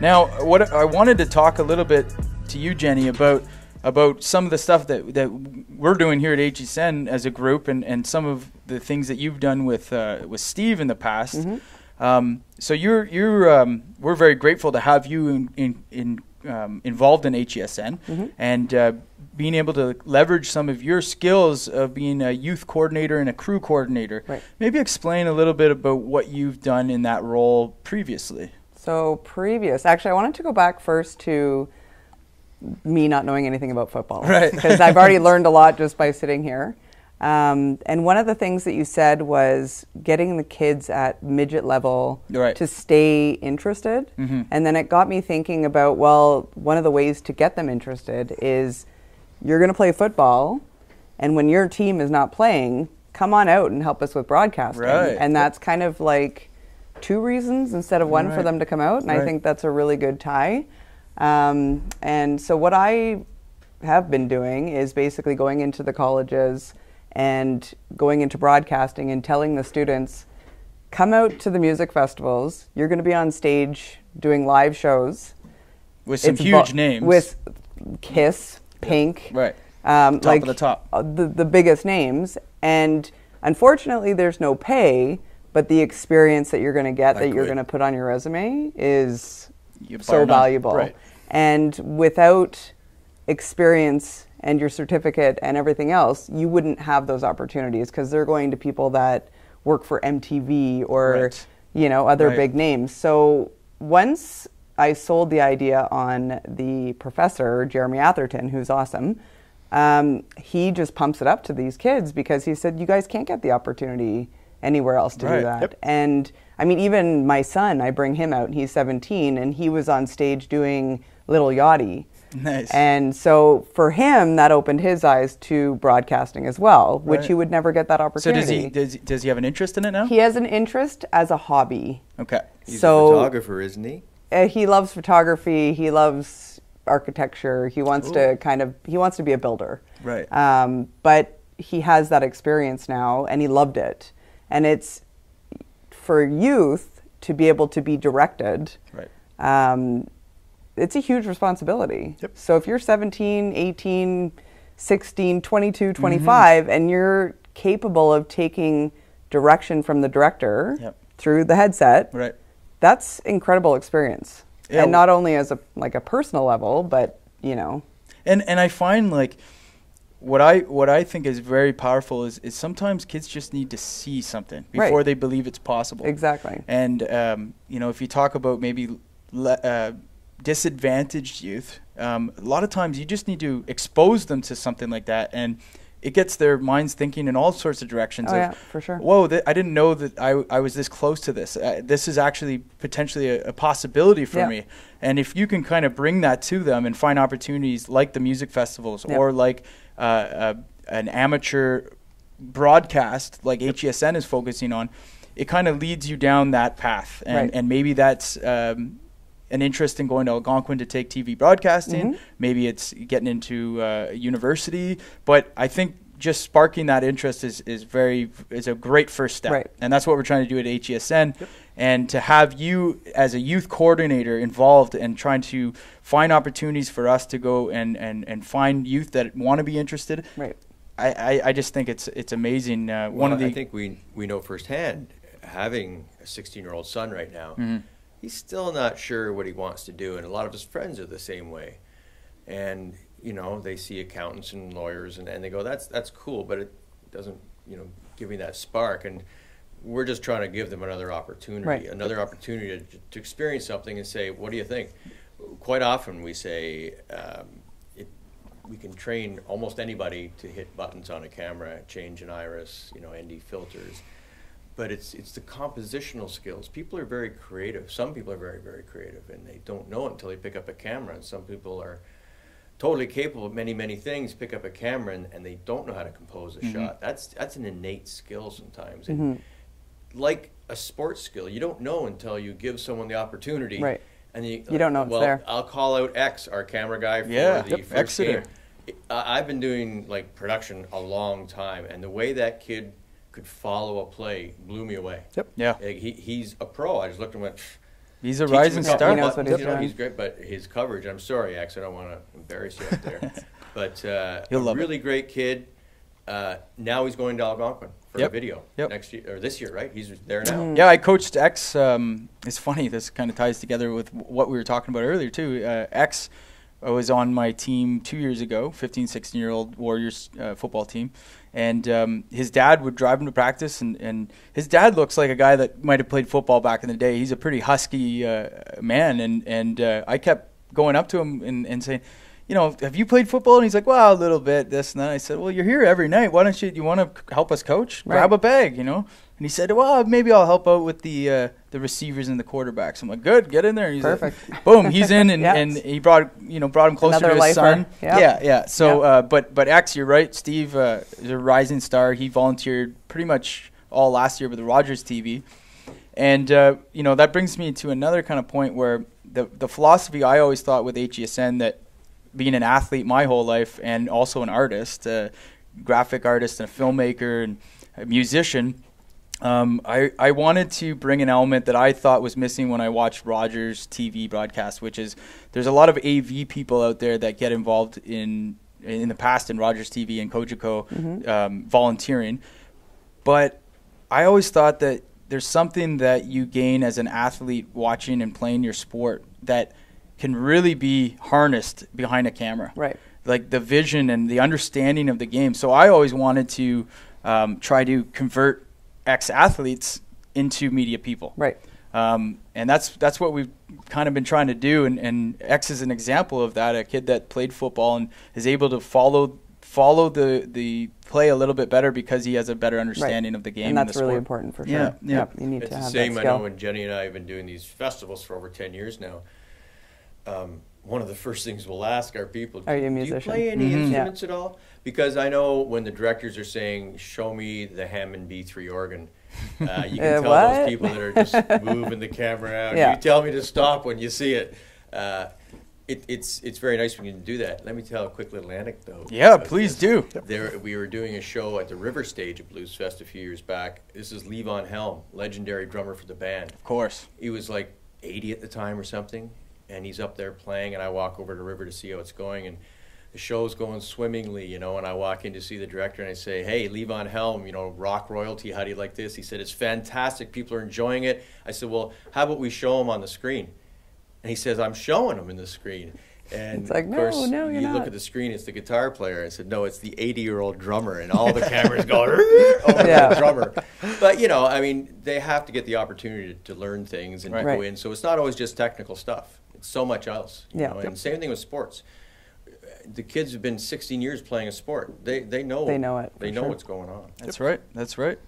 Now, what I wanted to talk a little bit to you, Jenny, about some of the stuff that we're doing here at HESN as a group, and some of the things that you've done with Steve in the past. Mm-hmm. So we're very grateful to have you involved in HESN, Mm-hmm. and being able to leverage some of your skills of being a youth coordinator and a crew coordinator. Right. Maybe explain a little bit about what you've done in that role previously. So actually I wanted to go back first to me not knowing anything about football. Right. Because I've already learned a lot just by sitting here. And one of the things that you said was getting the kids at midget level Right. to stay interested. Mm-hmm. And then it got me thinking about, well, one of the ways to get them interested is you're going to play football, and when your team is not playing, come on out and help us with broadcasting. Right. And that's kind of like 2 reasons instead of 1 for Right. them to come out. And Right. I think that's a really good tie. And so what I have been doing is basically going into the colleges and going into broadcasting and telling the students, come out to the music festivals. You're going to be on stage doing live shows. With some huge names. With Kiss, Pink. Right. Top of the top. The biggest names. And unfortunately, there's no pay, but the experience that you're going to get, that you're going to put on your resume is so valuable. Right. And without experience and your certificate and everything else, you wouldn't have those opportunities, because they're going to people that work for MTV or, Right. other Right. big names. So once I sold the idea on the professor, Jeremy Atherton, who's awesome, he just pumps it up to these kids, because he said, you guys can't get the opportunity anywhere else to do that. Yep. And I mean, even my son, I bring him out, and he's 17, and he was on stage doing Little Yachty. Nice. And so for him, that opened his eyes to broadcasting as well, which Right. he would never get that So opportunity. does he have an interest in it now? He has an interest as a hobby. Okay. He's So- a photographer, isn't he? He loves photography. He loves architecture. He wants to be a builder. Right. But he has that experience now, and he loved it. And it's for youth to be able to be directed. Right. It's a huge responsibility. Yep. So if you're 17, 18, 16, 22, 25, and you're capable of taking direction from the director Yep. through the headset, Right. that's incredible experience. Yeah. And not only as a personal level, but And I find, like, what I think is very powerful is sometimes kids just need to see something before Right. they believe it's possible. Exactly. And if you talk about maybe disadvantaged youth, a lot of times you just need to expose them to something like that, and it gets their minds thinking in all sorts of directions. Oh, yeah, for sure. Whoa, I didn't know that I was this close to this. This is actually potentially a possibility for Yeah. me. And if you can kind of bring that to them and find opportunities like the music festivals, Yeah. or like an amateur broadcast like HESN is focusing on, it kind of leads you down that path. And, Right. and maybe that's an interest in going to Algonquin to take TV broadcasting. Maybe it's getting into university. But I think just sparking that interest is a great first step. Right. And that's what we're trying to do at HESN. Yep. And to have you as a youth coordinator involved and trying to find opportunities for us to go and find youth that want to be interested. Right. I just think it's amazing. I think we know firsthand, having a 16-year-old son right now, he's still not sure what he wants to do, and a lot of his friends are the same way. And they see accountants and lawyers, and they go, that's cool, but it doesn't give me that spark. And we're just trying to give them another opportunity, Right. another opportunity to experience something and say, what do you think? Quite often we say we can train almost anybody to hit buttons on a camera, change an iris, ND filters. But it's the compositional skills. People are very creative. Some people are very, very creative, and they don't know it until they pick up a camera. And some people are totally capable of many, many things, pick up a camera, and they don't know how to compose a shot. That's an innate skill sometimes. And like a sports skill, you don't know until you give someone the opportunity. Right. And You don't know it's there. I'll call out X, our camera guy, for the first Exeter. game. I've been doing production a long time, and the way that kid could follow a play blew me away. Yeah. He's a pro. I just looked and went, He's a Teach him rising couple star. He knows what he's buttons. You know, doing. he's great, but his coverage, I'm sorry, X, I don't want to embarrass you out there. But He'll a love really great kid. Now he's going to Algonquin for a video next year, or this year, right? He's there now. Yeah, I coached X. It's funny, this kind of ties together with what we were talking about earlier, too. X was on my team 2 years ago, 15, 16-year-old Warriors football team. And his dad would drive him to practice, and his dad looks like a guy that might have played football back in the day. He's a pretty husky man, and I kept going up to him and saying, you know, have you played football? And he's like, well, a little bit, this and that. I said, well, you're here every night. Why don't you want to help us coach? Right. Grab a bag, you know? And he said, well, maybe I'll help out with the receivers and the quarterbacks. I'm like, good, get in there. He's Perfect. Like, boom, he's in, and, Yes. and he brought him closer Another to his lifer. son. Yep. Yeah. So, Yep. but X, you're right. Steve is a rising star. He volunteered pretty much all last year with the Rogers TV. And, that brings me to another kind of point where the philosophy I always thought with HESN, that being an athlete my whole life and also an artist, a graphic artist and a filmmaker and a musician, I wanted to bring an element that I thought was missing when I watched Rogers TV broadcast, which is there's a lot of AV people out there that get involved in the past in Rogers TV and Cogeco volunteering. But I always thought that there's something that you gain as an athlete watching and playing your sport that can really be harnessed behind a camera. Right. Like the vision and the understanding of the game. So I always wanted to try to convert ex-athletes into media people. Right. And that's what we've kind of been trying to do. And X is an example of that, a kid that played football and is able to follow the play a little bit better because he has a better understanding of the game. And that's the really sport. important for sure. Yeah. Yep, you need It's to the have same. that I skill. know when Jenny and I have been doing these festivals for over 10 years now. One of the first things we'll ask our people, Are you a do you musician? play any Mm-hmm. instruments at all? Because I know when the directors are saying, show me the Hammond B3 organ, you can tell what? those people that are just moving the camera out. Yeah. You tell me to stop when you see it. It's very nice when you can do that. Let me tell a quick little anecdote. Yeah, about please this. do. We were doing a show at the River Stage at Blues Fest a few years back. This is Levon Helm, legendary drummer for the band. Of course. He was like 80 at the time or something, and he's up there playing, and I walk over to River to see how it's going, and the show's going swimmingly, and I walk in to see the director, and I say, hey, Levon Helm, rock royalty, how do you like this? He said, it's fantastic, people are enjoying it. I said, well, how about we show them on the screen? And he says, I'm showing them in the screen. And It's like, of course, no, you're you not. look at the screen, it's the guitar player. I said, no, it's the 80-year-old drummer, and all the cameras go over the drummer. But, they have to get the opportunity to learn things and to go in. So it's not always just technical stuff. It's so much else. You know? And same thing with sports. The kids have been 16 years playing a sport. They know. They know it. They know what's going on. That's right. That's right.